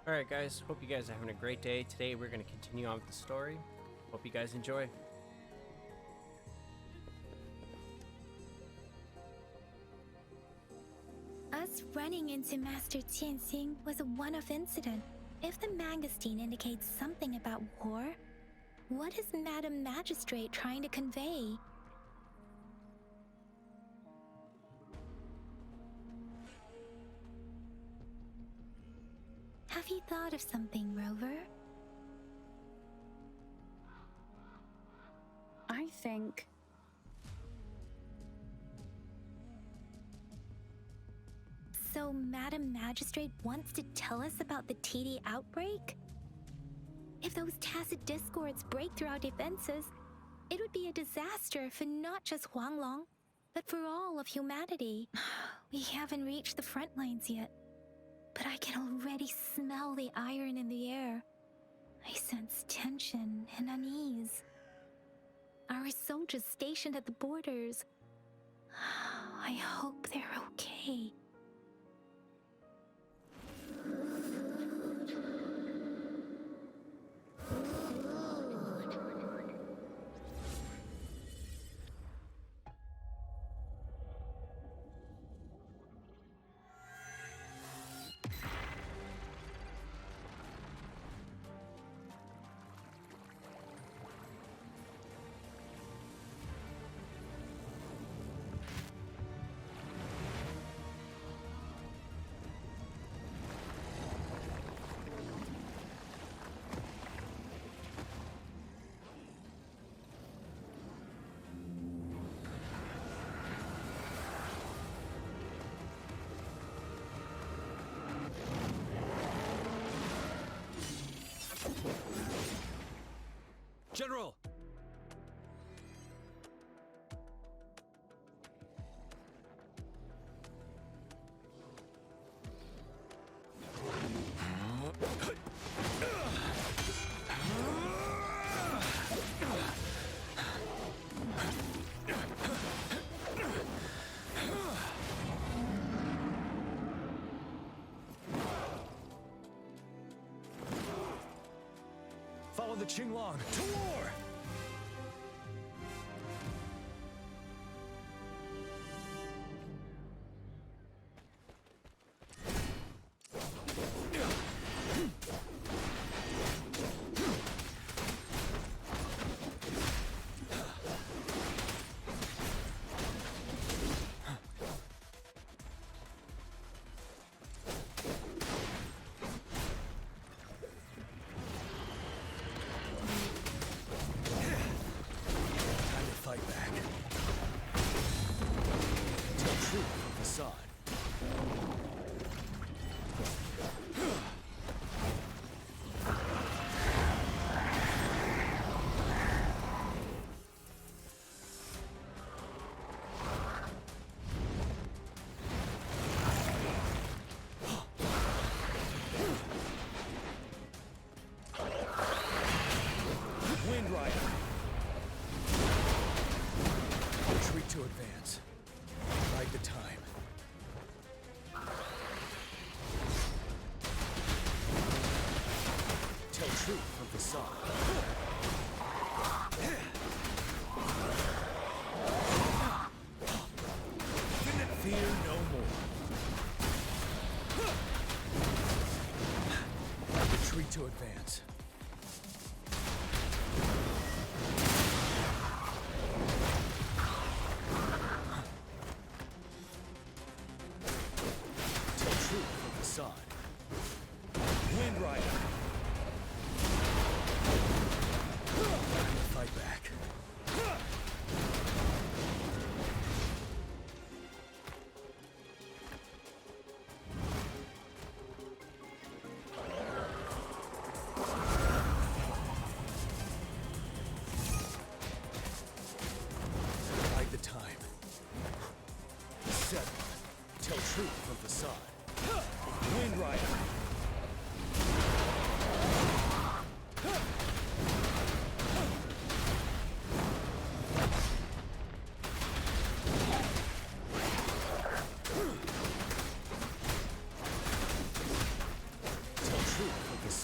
Alright guys, hope you guys are having a great day. Today we're going to continue on with the story. Hope you guys enjoy. Us running into Master Tianxing was a one-off incident. If the Mangosteen indicates something about war, what is Madam Magistrate trying to convey? Have you thought of something, Rover? I think... So Madam Magistrate wants to tell us about the TD outbreak? If those tacit discords break through our defenses, it would be a disaster for not just Huanglong, but for all of humanity. We haven't reached the front lines yet, but I can already smell the iron in the air. I sense tension and unease. Our soldiers stationed at the borders, I hope they're okay. General! Follow the Qinglong to war! Fight back. Tell truth from facade. Wind Rider. Retreat to advance. Bide the time. Tell truth from facade. Fear no more. Retreat to advance. Facade. Wind Rider. Fight back.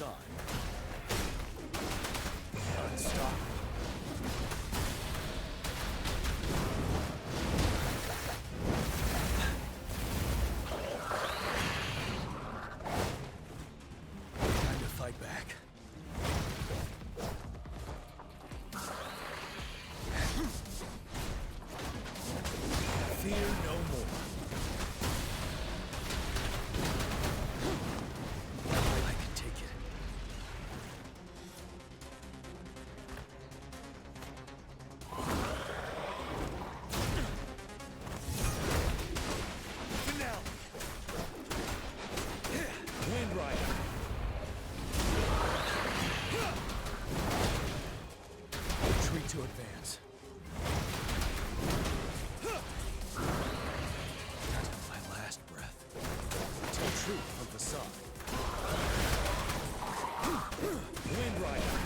facade. Unstoppable. Time to fight back. Fear no more. I can take it. Finale. Wind Rider. Retreat to advance. My last breath. Tell truth from facade. Wind Rider.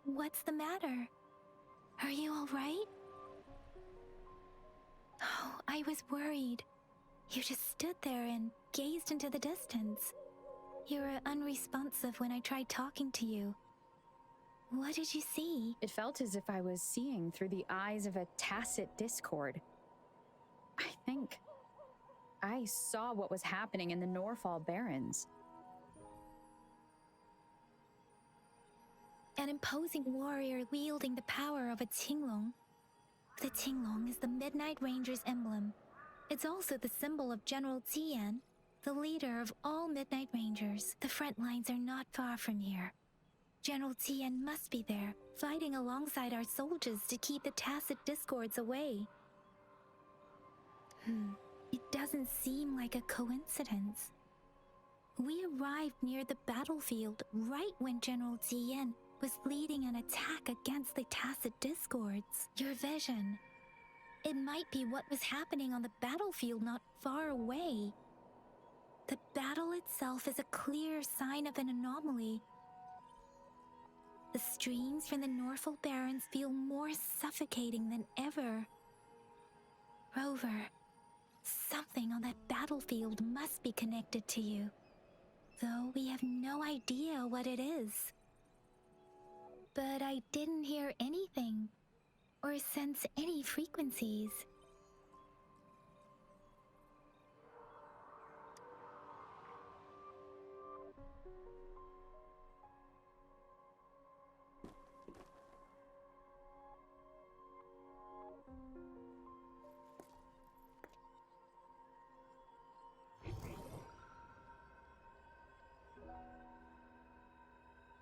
What's the matter? Are you all right? Oh, I was worried. You just stood there and gazed into the distance. You were unresponsive when I tried talking to you. What did you see? It felt as if I was seeing through the eyes of a tacit discord. I think I saw what was happening in the Norfall Barrens. An imposing warrior wielding the power of a Tinglong. The Tinglong is the Midnight Ranger's emblem. It's also the symbol of General Tian, the leader of all Midnight Rangers. The front lines are not far from here. General Tian must be there, fighting alongside our soldiers to keep the tacit discords away. It doesn't seem like a coincidence. We arrived near the battlefield right when General Tian was leading an attack against the tacit discords. Your vision. It might be what was happening on the battlefield not far away. The battle itself is a clear sign of an anomaly. The streams from the Norfall Barrens feel more suffocating than ever. Rover, something on that battlefield must be connected to you, though we have no idea what it is. But I didn't hear anything, or sense any frequencies.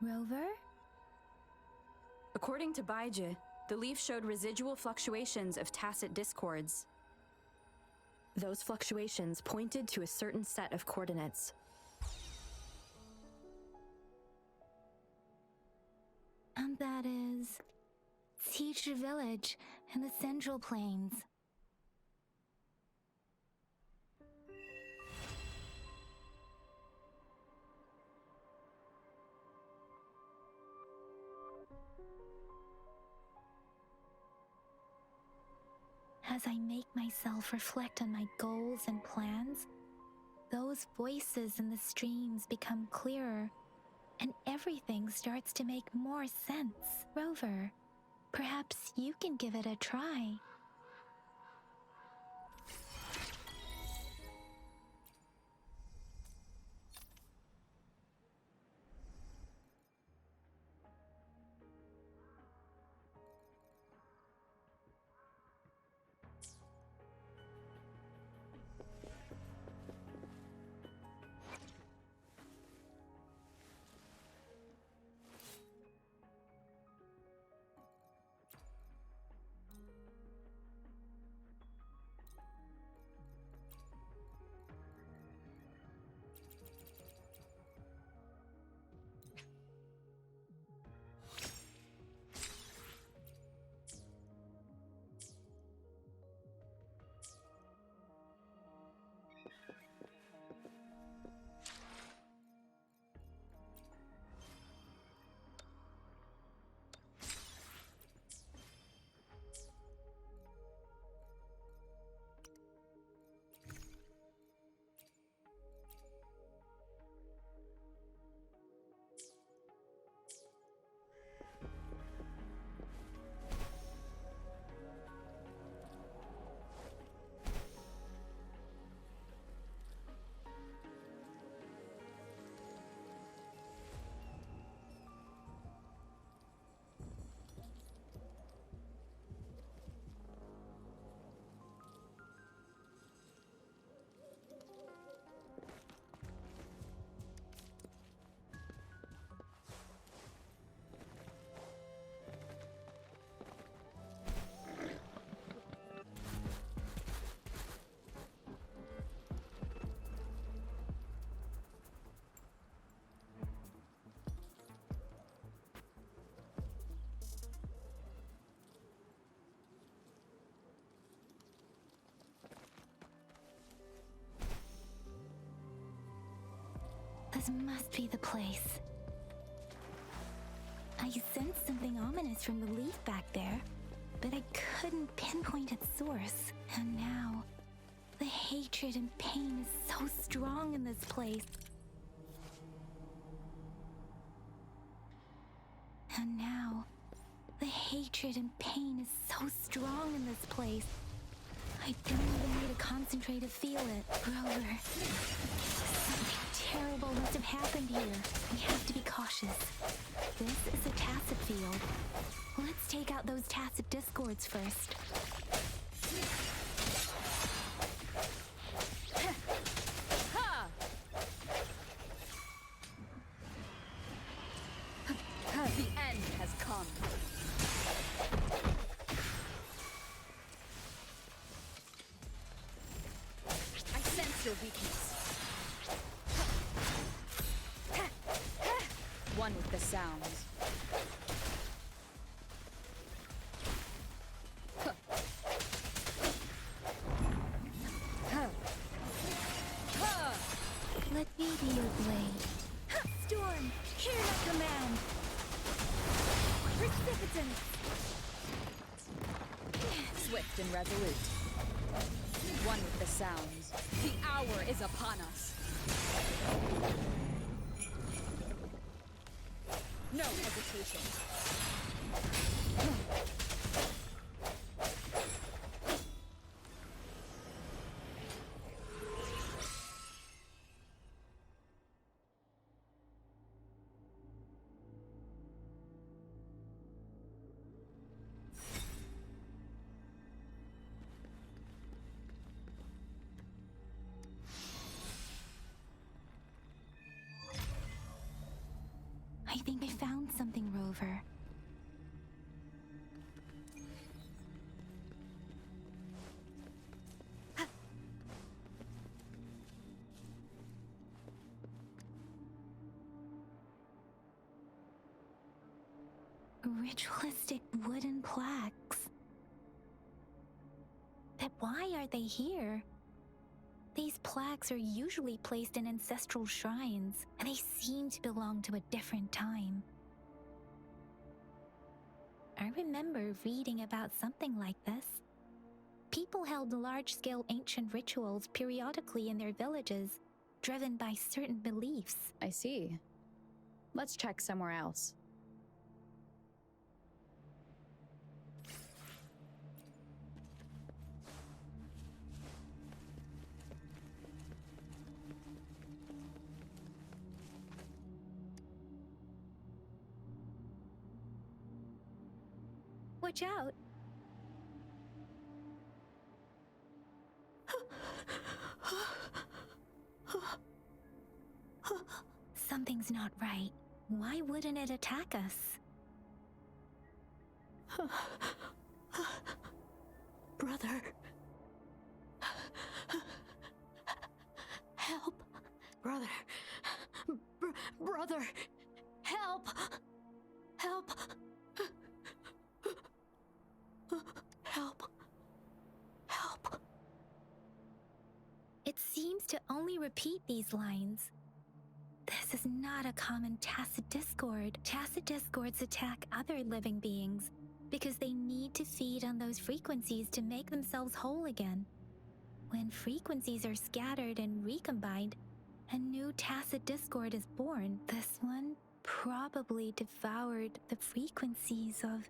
Rover? According to Baiji, the leaf showed residual fluctuations of tacit discords. Those fluctuations pointed to a certain set of coordinates. And that is Teacher Village in the Central Plains. As I make myself reflect on my goals and plans, those voices in the streams become clearer, and everything starts to make more sense. Rover, perhaps you can give it a try. This must be the place. I sensed something ominous from the leaf back there, but I couldn't pinpoint its source. And now, the hatred and pain is so strong in this place. And now, the hatred and pain is so strong in this place. I don't even need to concentrate to feel it. Rover, something terrible must have happened here. We have to be cautious. This is a tacit field. Let's take out those tacit discords first. The end has come. I sense your weakness. One with the sounds. Let me be your blade. Storm, hear my command. Precipitant. Swift and resolute. One with the sounds. The hour is upon us. No hesitation. I think I found something, Rover. Ritualistic wooden plaques. But why are they here? These plaques are usually placed in ancestral shrines, and they seem to belong to a different time. I remember reading about something like this. People held large-scale ancient rituals periodically in their villages, driven by certain beliefs. I see. Let's check somewhere else. Watch out! Something's not right. Why wouldn't it attack us? Brother. Help. Brother. Brother. Help. Help. Help. Help. It seems to only repeat these lines. This is not a common tacit discord. Tacit discords attack other living beings because they need to feed on those frequencies to make themselves whole again. When frequencies are scattered and recombined, a new tacit discord is born. This one probably devoured the frequencies of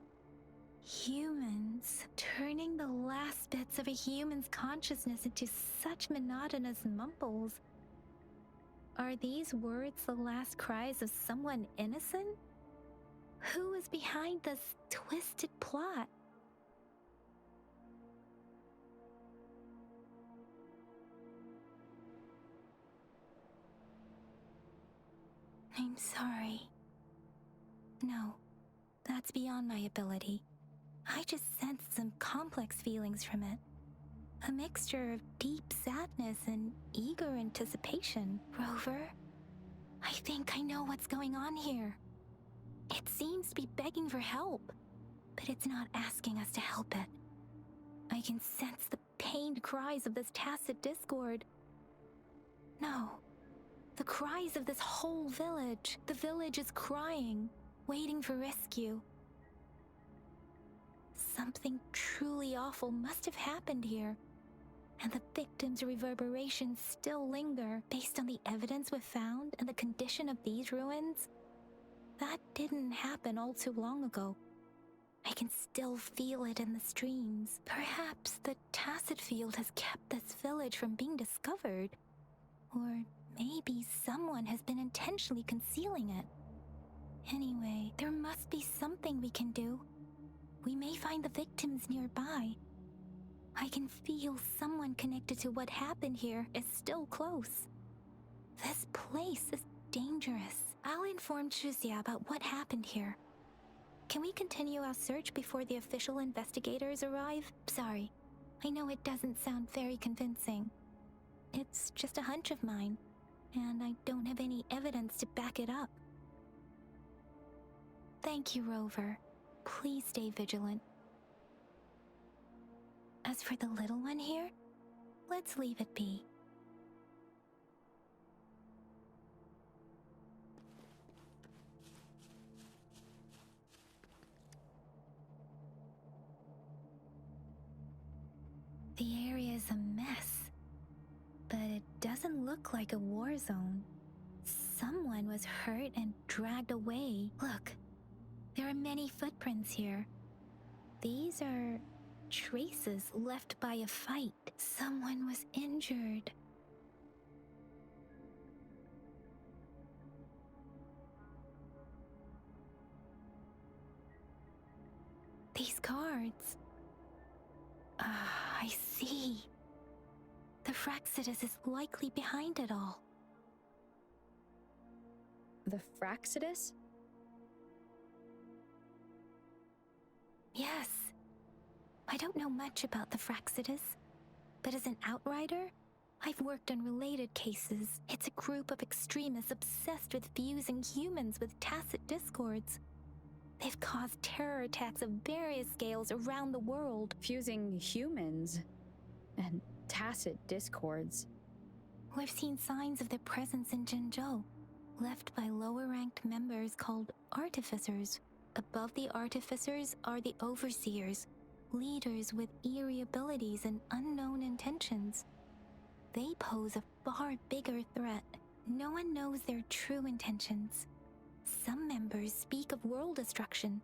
humans, turning the last bits of a human's consciousness into such monotonous mumbles. Are these words the last cries of someone innocent? Who is behind this twisted plot? I'm sorry. No, that's beyond my ability. I just sensed some complex feelings from it. A mixture of deep sadness and eager anticipation. Rover, I think I know what's going on here. It seems to be begging for help, but it's not asking us to help it. I can sense the pained cries of this tacit discord. No, The cries of this whole village. The village is crying, waiting for rescue. Something truly awful must have happened here, and the victims' reverberations still linger. Based on the evidence we've found and the condition of these ruins, that didn't happen all too long ago. I can still feel it in the streams. Perhaps the tacit field has kept this village from being discovered. Or maybe someone has been intentionally concealing it. Anyway, there must be something we can do. We may find the victims nearby. I can feel someone connected to what happened here is still close. This place is dangerous. I'll inform Chuzia about what happened here. Can we continue our search before the official investigators arrive? Sorry, I know it doesn't sound very convincing. It's just a hunch of mine, and I don't have any evidence to back it up. Thank you, Rover. Please stay vigilant. As for the little one here, let's leave it be. The area is a mess, but it doesn't look like a war zone. Someone was hurt and dragged away. Look, there are many footprints here. These are traces left by a fight. Someone was injured. These cards. I see. The Fraxidus is likely behind it all. The Fraxidus? Yes. I don't know much about the Fraxidus, but as an outrider, I've worked on related cases. It's a group of extremists obsessed with fusing humans with tacit discords. They've caused terror attacks of various scales around the world. Fusing humans and tacit discords. We've seen signs of their presence in Jinzhou, left by lower-ranked members called artificers. Above the artificers are the overseers, leaders with eerie abilities and unknown intentions. They pose a far bigger threat. No one knows their true intentions. Some members speak of world destruction,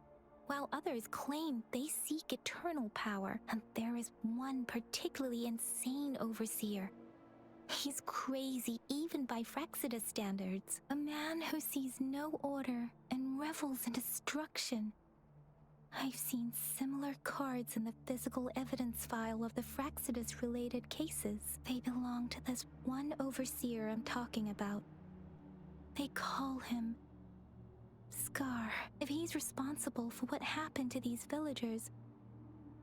while others claim they seek eternal power, and there is one particularly insane overseer. He's crazy even by Fraxidus standards. A man who sees no order and revels in destruction. I've seen similar cards in the physical evidence file of the Fraxidus-related cases. They belong to this one overseer I'm talking about. They call him Scar. If he's responsible for what happened to these villagers,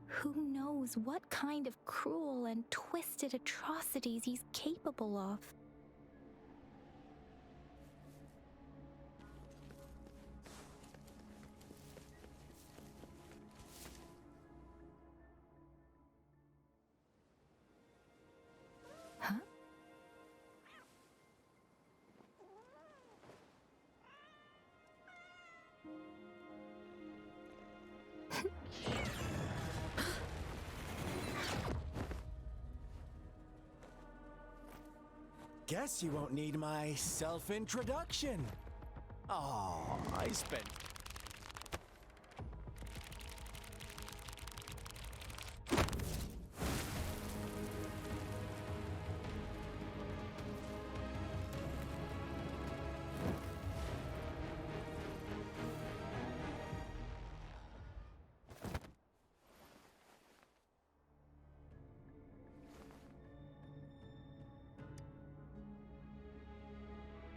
who knows what kind of cruel and twisted atrocities he's capable of? Huh? Guess you won't need my self-introduction. Oh, I spent...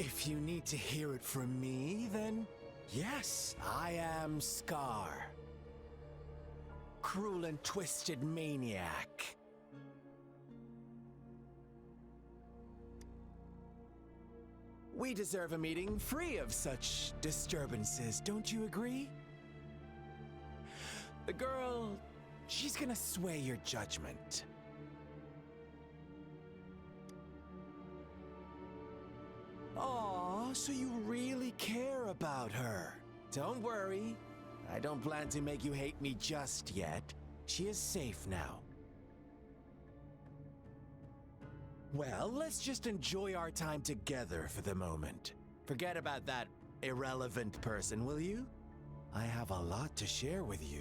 If you need to hear it from me, then yes, I am Scar. Cruel and twisted maniac. We deserve a meeting free of such disturbances, don't you agree? The girl, she's gonna sway your judgment. Aw, so you really care about her. Don't worry. I don't plan to make you hate me just yet. She is safe now. Well, let's just enjoy our time together for the moment. Forget about that irrelevant person, will you? I have a lot to share with you.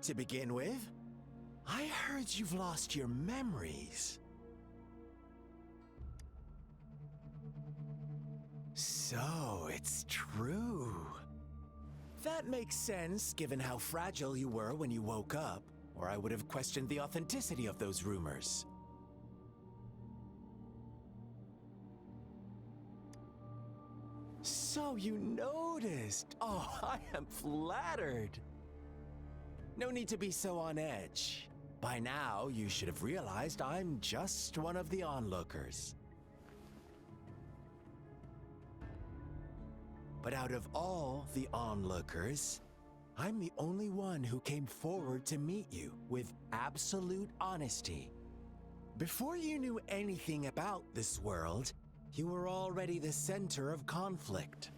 To begin with, I heard you've lost your memories. So, it's true. That makes sense, given how fragile you were when you woke up, or I would have questioned the authenticity of those rumors. So you noticed. Oh, I am flattered. No need to be so on edge. By now, you should have realized I'm just one of the onlookers. But out of all the onlookers, I'm the only one who came forward to meet you with absolute honesty. Before you knew anything about this world, you were already the center of conflict.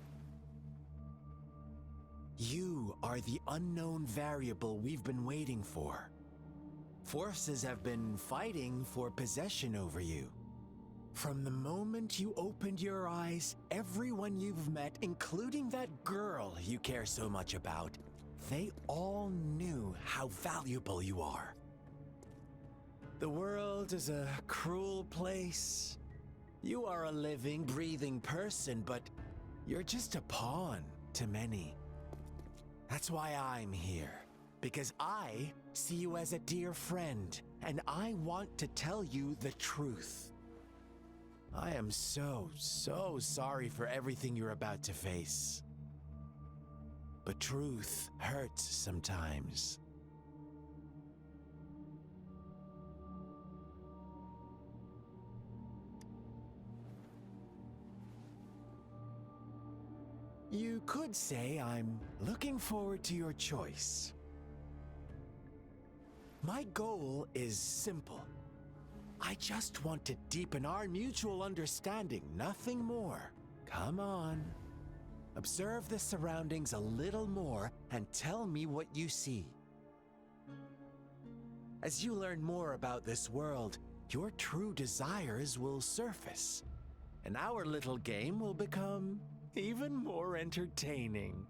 You are the unknown variable we've been waiting for. Forces have been fighting for possession over you. From the moment you opened your eyes, everyone you've met, including that girl you care so much about, they all knew how valuable you are. The world is a cruel place. You are a living, breathing person, but you're just a pawn to many. That's why I'm here, because I see you as a dear friend, and I want to tell you the truth. I am so sorry for everything you're about to face. But truth hurts sometimes. You could say I'm looking forward to your choice. My goal is simple. I just want to deepen our mutual understanding, nothing more. Come on. Observe the surroundings a little more and tell me what you see. As you learn more about this world, your true desires will surface, and our little game will become even more entertaining.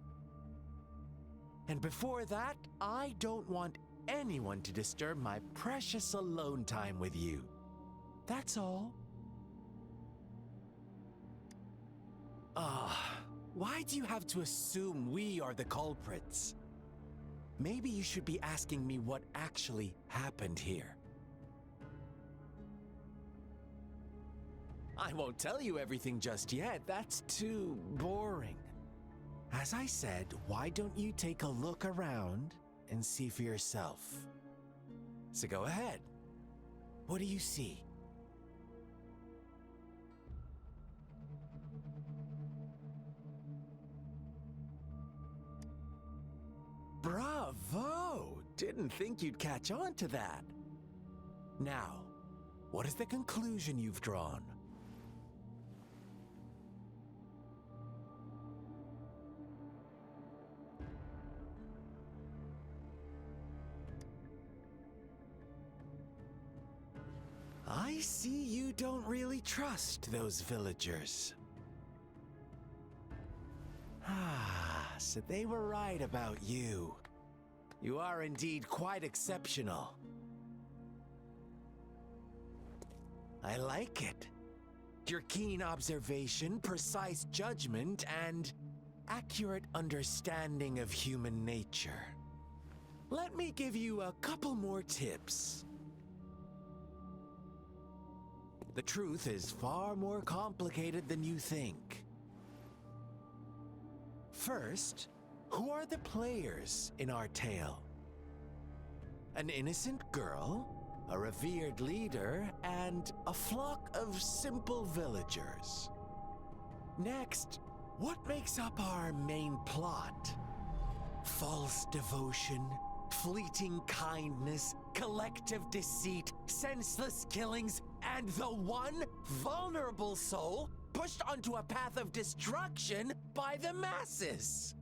And before that, I don't want anyone to disturb my precious alone time with you. That's all. Why do you have to assume we are the culprits? Maybe you should be asking me what actually happened here. I won't tell you everything just yet. That's too boring. As I said, why don't you take a look around and see for yourself? So go ahead. What do you see? Bravo! Didn't think you'd catch on to that. Now, what is the conclusion you've drawn? I see you don't really trust those villagers. So they were right about you. You are indeed quite exceptional. I like it. Your keen observation, precise judgment, and accurate understanding of human nature. Let me give you a couple more tips. The truth is far more complicated than you think. First, who are the players in our tale? An innocent girl, a revered leader, and a flock of simple villagers. Next, what makes up our main plot? False devotion, fleeting kindness, collective deceit, senseless killings, and the one vulnerable soul pushed onto a path of destruction by the masses.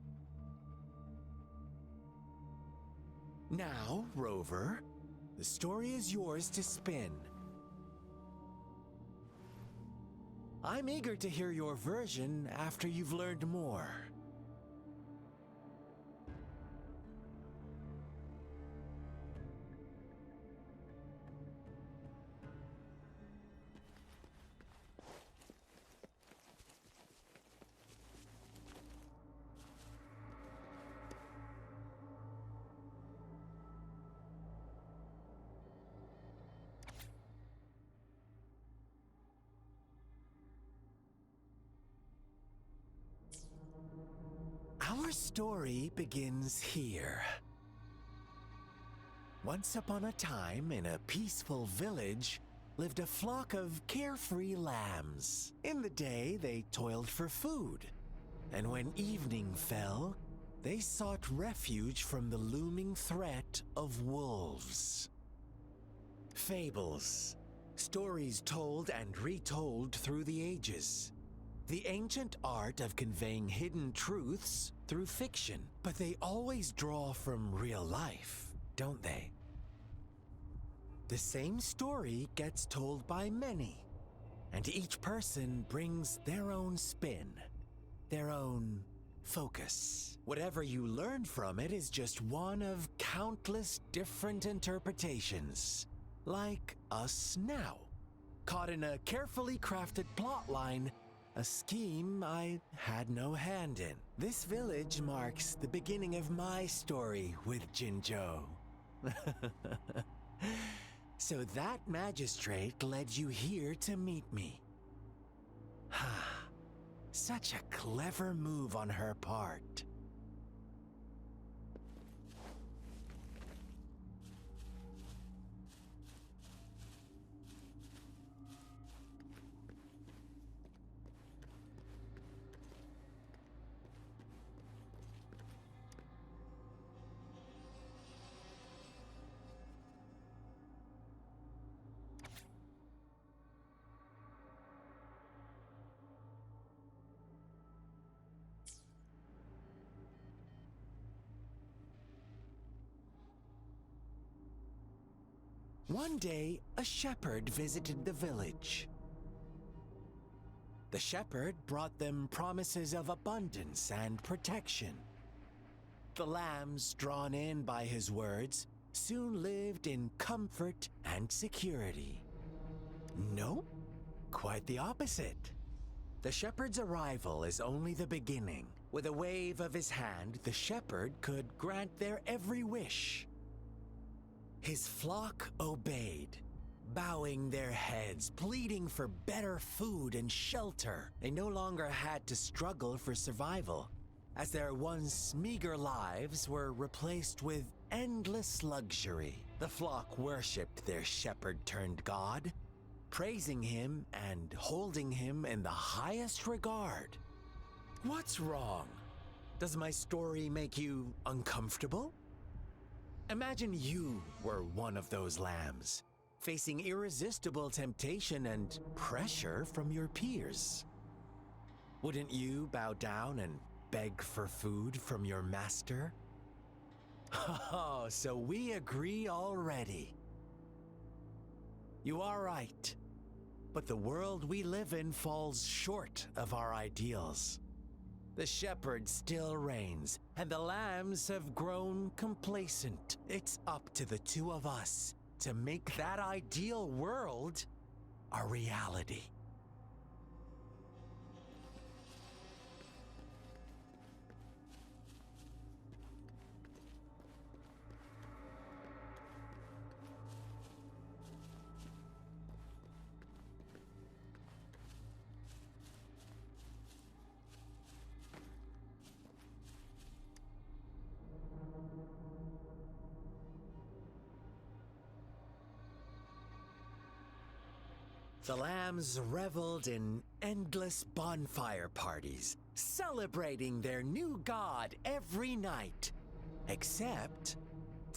Now, Rover, the story is yours to spin. I'm eager to hear your version after you've learned more. Our story begins here. Once upon a time, in a peaceful village, lived a flock of carefree lambs. In the day, they toiled for food, and when evening fell, they sought refuge from the looming threat of wolves. Fables, stories told and retold through the ages. The ancient art of conveying hidden truths through fiction, but they always draw from real life, don't they? The same story gets told by many, and each person brings their own spin, their own focus. Whatever you learn from it is just one of countless different interpretations, like us now, caught in a carefully crafted plotline. A scheme I had no hand in. This village marks the beginning of my story with Jinzhou. So that magistrate led you here to meet me. Such a clever move on her part. One day, a shepherd visited the village. The shepherd brought them promises of abundance and protection. The lambs, drawn in by his words, soon lived in comfort and security. No, quite the opposite. The shepherd's arrival is only the beginning. With a wave of his hand, the shepherd could grant their every wish. His flock obeyed, bowing their heads, pleading for better food and shelter. They no longer had to struggle for survival, as their once meager lives were replaced with endless luxury. The flock worshipped their shepherd-turned-god, praising him and holding him in the highest regard. What's wrong? Does my story make you uncomfortable? Imagine you were one of those lambs, facing irresistible temptation and pressure from your peers. Wouldn't you bow down and beg for food from your master? Oh, so we agree already. You are right, but the world we live in falls short of our ideals. The shepherd still reigns, and the lambs have grown complacent. It's up to the two of us to make that ideal world a reality. The lambs reveled in endless bonfire parties, celebrating their new god every night. Except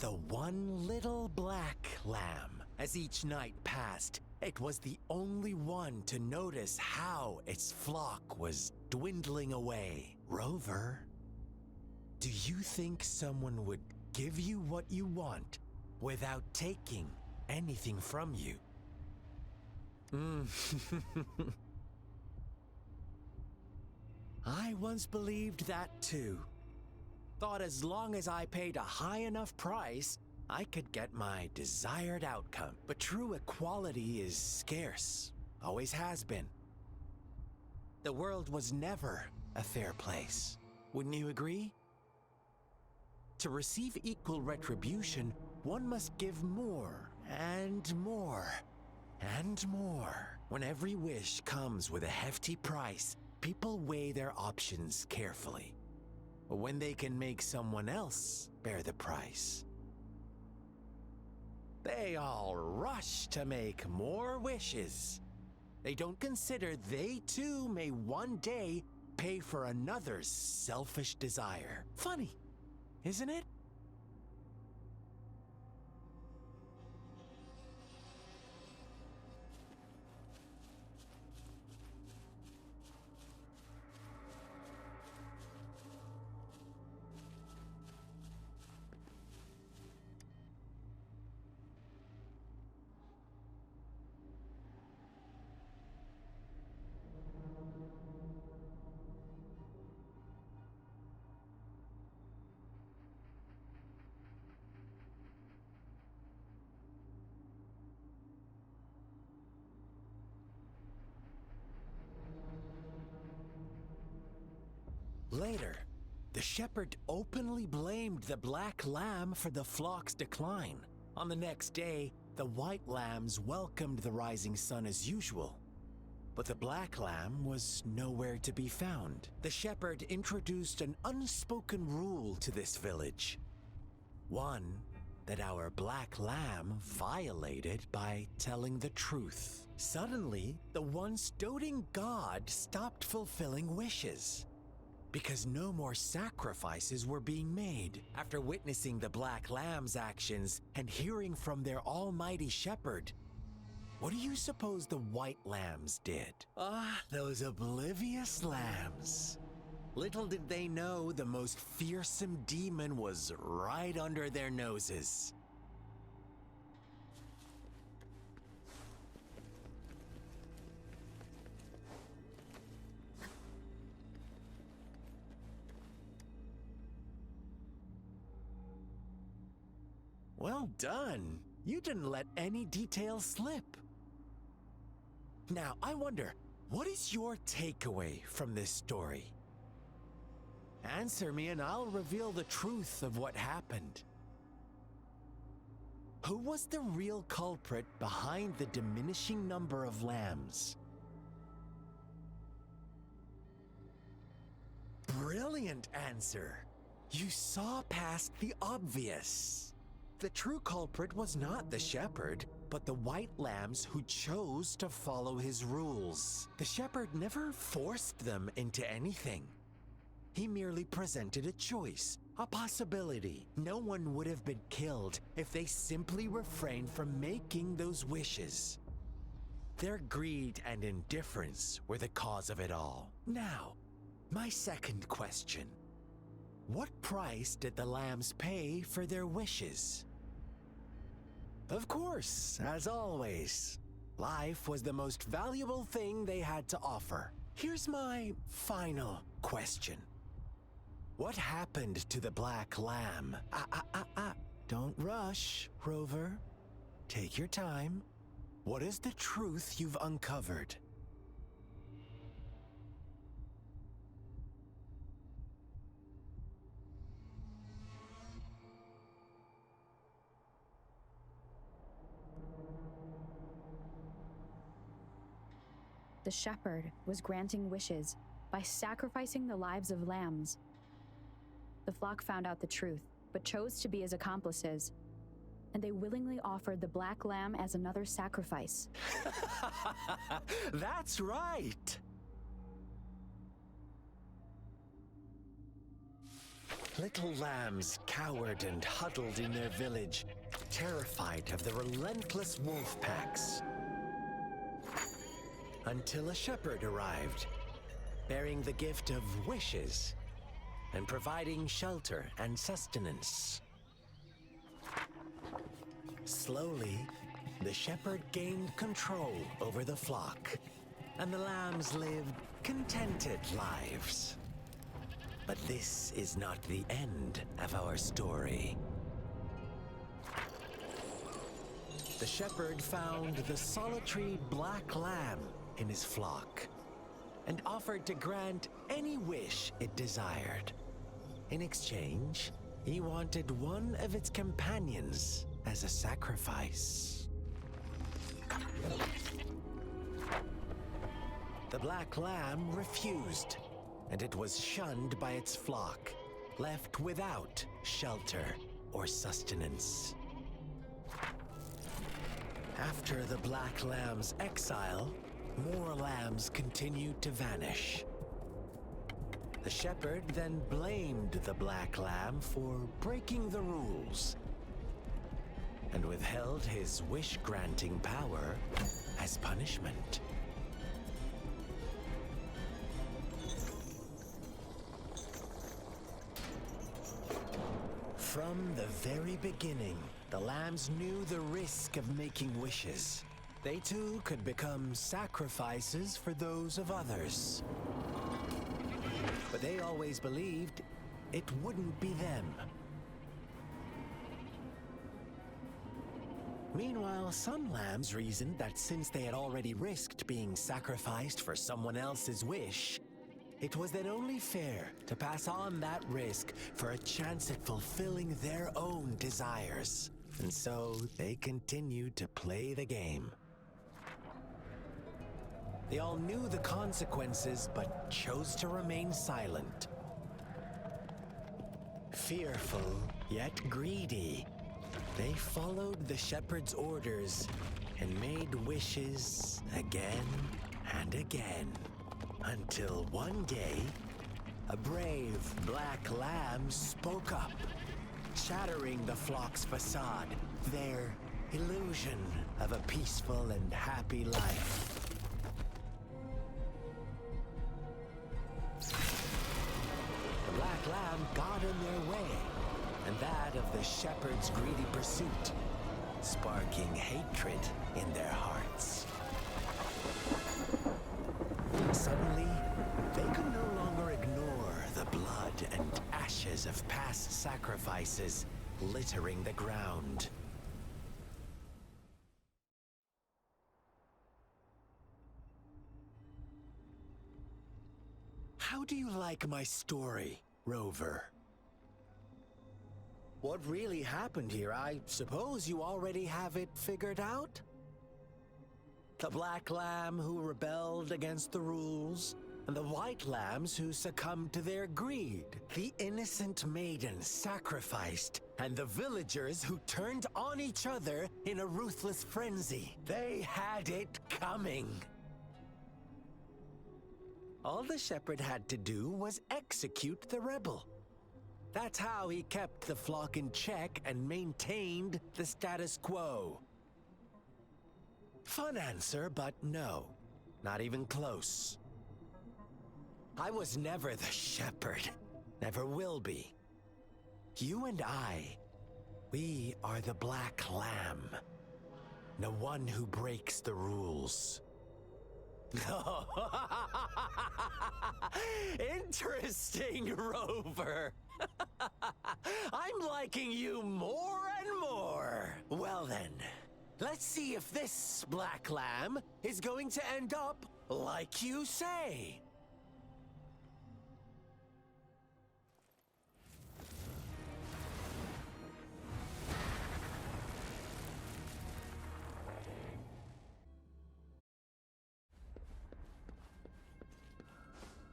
The one little black lamb. As each night passed, it was the only one to notice how its flock was dwindling away. Rover, do you think someone would give you what you want without taking anything from you? I once believed that too. Thought as long as I paid a high enough price, I could get my desired outcome. But true equality is scarce, always has been. The world was never a fair place. Wouldn't you agree? To receive equal retribution, one must give more and more and more. When every wish comes with a hefty price, people weigh their options carefully. When they can make someone else bear the price, they all rush to make more wishes. They don't consider they too may one day pay for another's selfish desire. Funny, isn't it? Later, the shepherd openly blamed the black lamb for the flock's decline. On the next day, the white lambs welcomed the rising sun as usual, but the black lamb was nowhere to be found. The shepherd introduced an unspoken rule to this village. One that our black lamb violated by telling the truth. Suddenly, the once doting god stopped fulfilling wishes, because no more sacrifices were being made. After witnessing the black lamb's actions and hearing from their almighty shepherd, what do you suppose the white lambs did? Those oblivious lambs. Little did they know the most fearsome demon was right under their noses. Well done. You didn't let any details slip. Now, I wonder, what is your takeaway from this story? Answer me and I'll reveal the truth of what happened. Who was the real culprit behind the diminishing number of lambs? Brilliant answer. You saw past the obvious. The true culprit was not the shepherd, but the white lambs who chose to follow his rules. The shepherd never forced them into anything. He merely presented a choice, a possibility. No one would have been killed if they simply refrained from making those wishes. Their greed and indifference were the cause of it all. Now, my second question. What price did the lambs pay for their wishes? Of course, as always, life was the most valuable thing they had to offer. Here's my final question. What happened to the black lamb? Don't rush, Rover. Take your time. What is the truth you've uncovered? The shepherd was granting wishes by sacrificing the lives of lambs. The flock found out the truth, but chose to be his accomplices, and they willingly offered the black lamb as another sacrifice. That's right! Little lambs cowered and huddled in their village, terrified of the relentless wolf packs. Until a shepherd arrived, bearing the gift of wishes and providing shelter and sustenance. Slowly, the shepherd gained control over the flock, and the lambs lived contented lives. But this is not the end of our story. The shepherd found the solitary black lamb in his flock and offered to grant any wish it desired. In exchange, he wanted one of its companions as a sacrifice. The black lamb refused, and it was shunned by its flock, left without shelter or sustenance. After the black lamb's exile, more lambs continued to vanish. The shepherd then blamed the black lamb for breaking the rules and withheld his wish-granting power as punishment. From the very beginning, the lambs knew the risk of making wishes. They too could become sacrifices for those of others. But they always believed it wouldn't be them. Meanwhile, some lambs reasoned that since they had already risked being sacrificed for someone else's wish, it was then only fair to pass on that risk for a chance at fulfilling their own desires. And so they continued to play the game. They all knew the consequences, but chose to remain silent. Fearful, yet greedy, they followed the shepherd's orders and made wishes again and again. Until one day, a brave black lamb spoke up, shattering the flock's facade, their illusion of a peaceful and happy life. The black lamb got in their way, and that of the shepherd's greedy pursuit, sparking hatred in their hearts. Suddenly, they could no longer ignore the blood and ashes of past sacrifices littering the ground. How do you like my story, Rover? What really happened here? I suppose you already have it figured out? The black lamb who rebelled against the rules, and the white lambs who succumbed to their greed. The innocent maidens sacrificed, and the villagers who turned on each other in a ruthless frenzy. They had it coming. All the shepherd had to do was execute the rebel. That's how he kept the flock in check and maintained the status quo. Fun answer, but no, not even close. I was never the shepherd, never will be. You and I, we are the black lamb, the one who breaks the rules. Interesting, Rover. I'm liking you more and more. Well then, let's see if this black lamb is going to end up like you say.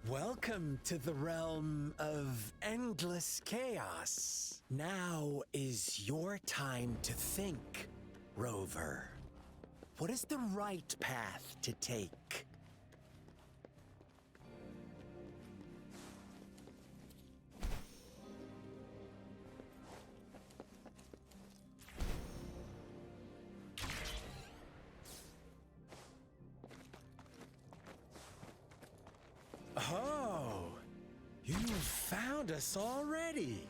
Welcome to the realm of endless chaos. Now is your time to think, Rover. What is the right path to take? found us already.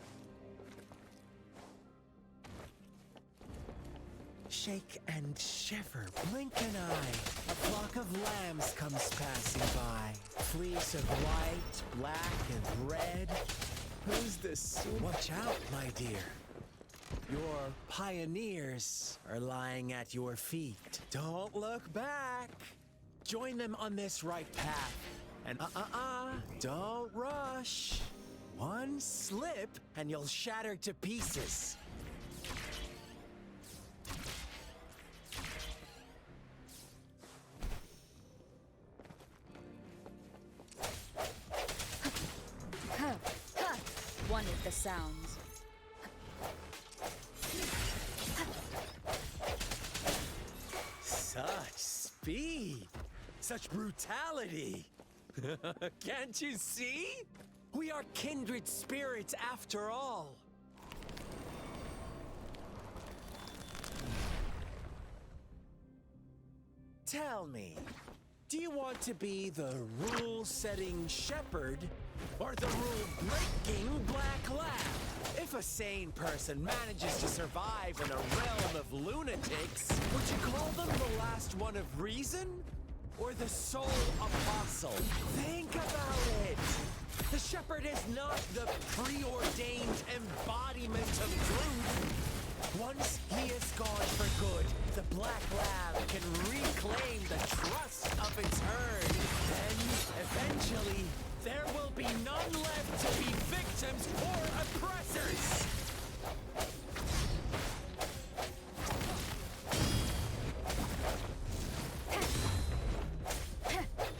Shake and shiver, blink an eye. A flock of lambs comes passing by. Fleece of white, black, and red. Who's this? Watch out, my dear. Your pioneers are lying at your feet. Don't look back. Join them on this right path. And don't rush. One slip and you'll shatter to pieces. One with the sounds. Such speed! Such brutality! Can't you see? We are kindred spirits after all. Tell me, do you want to be the rule-setting shepherd or the rule-breaking black lab? If a sane person manages to survive in a realm of lunatics, would you call them the last one of reason? Or the sole apostle? Think about it! The shepherd is not the preordained embodiment of truth. Once he is gone for good, the black lab can reclaim the trust of its herd. Then, eventually, there will be none left to be victims or oppressors!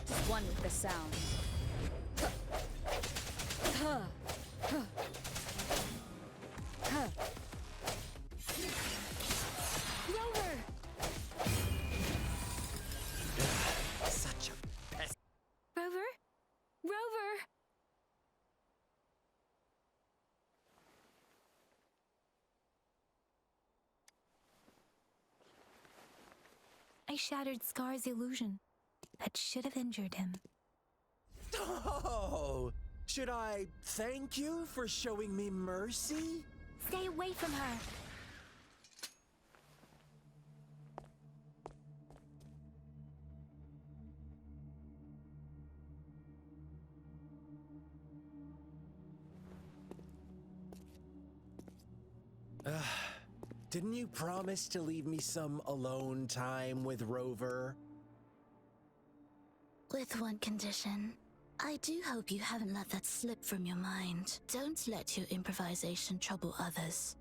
Just one with the sound. Rover! Such a pest. Rover? Rover! I shattered Scar's illusion. That should have injured him. Oh! Should I thank you for showing me mercy? Stay away from her! Didn't you promise to leave me some alone time with Rover? With one condition. I do hope you haven't let that slip from your mind. Don't let your improvisation trouble others.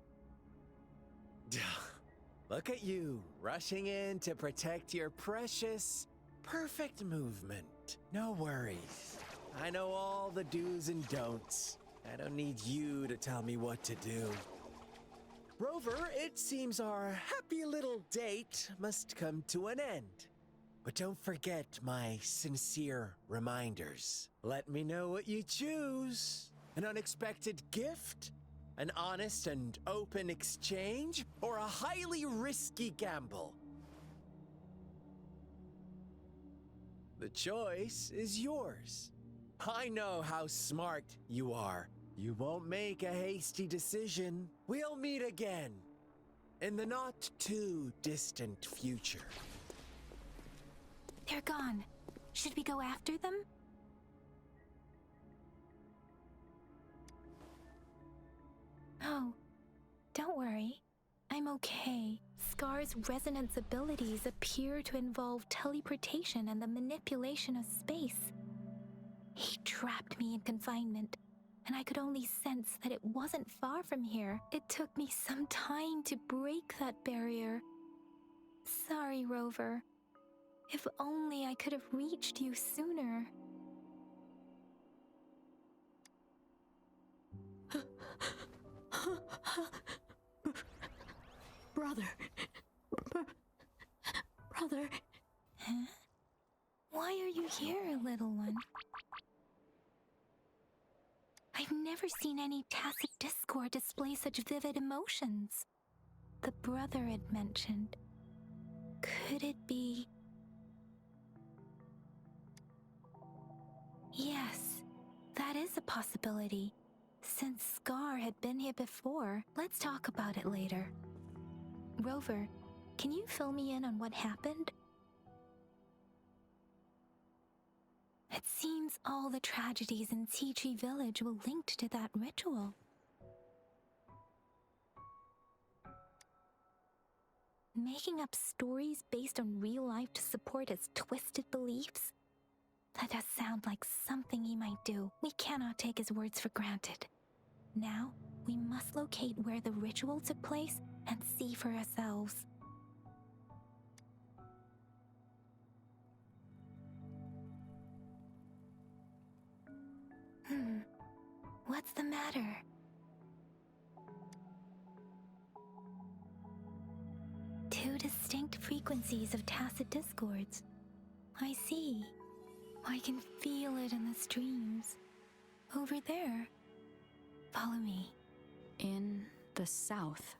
Look at you, rushing in to protect your precious, perfect movement. No worries. I know all the do's and don'ts. I don't need you to tell me what to do. Rover, it seems our happy little date must come to an end. But don't forget my sincere reminders. Let me know what you choose. An unexpected gift? An honest and open exchange? Or a highly risky gamble? The choice is yours. I know how smart you are. You won't make a hasty decision. We'll meet again in the not too distant future. They're gone. Should we go after them? Oh, don't worry. I'm okay. Scar's resonance abilities appear to involve teleportation and the manipulation of space. He trapped me in confinement, and I could only sense that it wasn't far from here. It took me some time to break that barrier. Sorry, Rover. If only I could have reached you sooner. Brother. Brother. Huh? Why are you here, little one? I've never seen any tacit discord display such vivid emotions. The brother had mentioned. Could it be... Yes, That is a possibility. Since Scar had been here before, let's talk about it later. Rover, can you fill me in on what happened? It seems all the tragedies in Tea Tree Village were linked to that ritual. Making up stories based on real life to support his twisted beliefs? That does sound like something he might do. We cannot take his words for granted. Now, we must locate where the ritual took place and see for ourselves. What's the matter? Two distinct frequencies of tacit discords. I see. I can feel it in the streams. Over there. Follow me. In the south.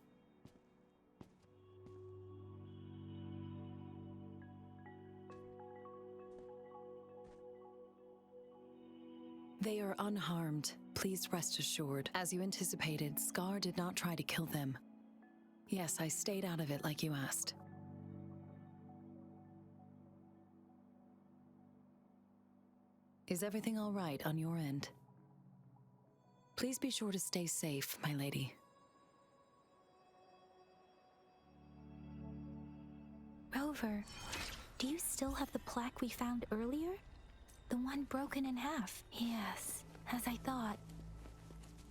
They are unharmed, please rest assured. As you anticipated, Scar did not try to kill them. Yes, I stayed out of it like you asked. Is everything all right on your end? Please be sure to stay safe, my lady. Rover, do you still have the plaque we found earlier? The one broken in half. Yes, as I thought.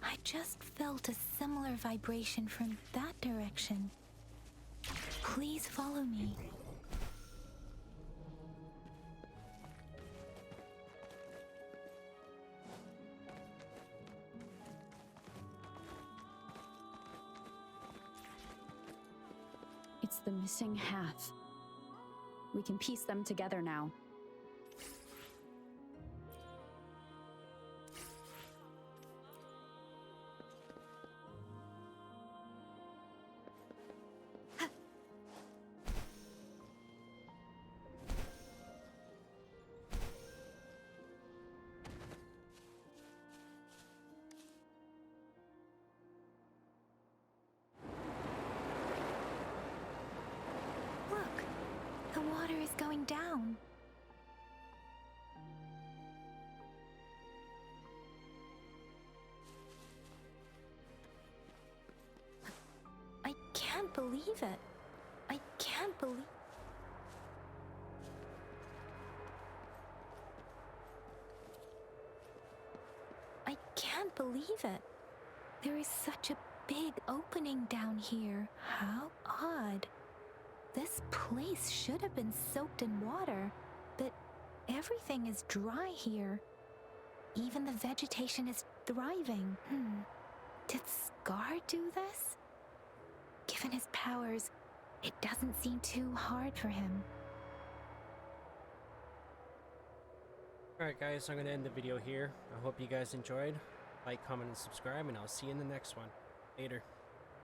I just felt a similar vibration from that direction. Please follow me. It's the missing half. We can piece them together now. Look, the water is going down. I can't believe it. I can't believe... I can't believe it. There is such a big opening down here. How odd. This place should have been soaked in water, but everything is dry here. Even the vegetation is thriving. Did Scar do this? Given his powers, it doesn't seem too hard for him. Alright guys, I'm going to end the video here. I hope you guys enjoyed. Like, comment, and subscribe, and I'll see you in the next one. Later.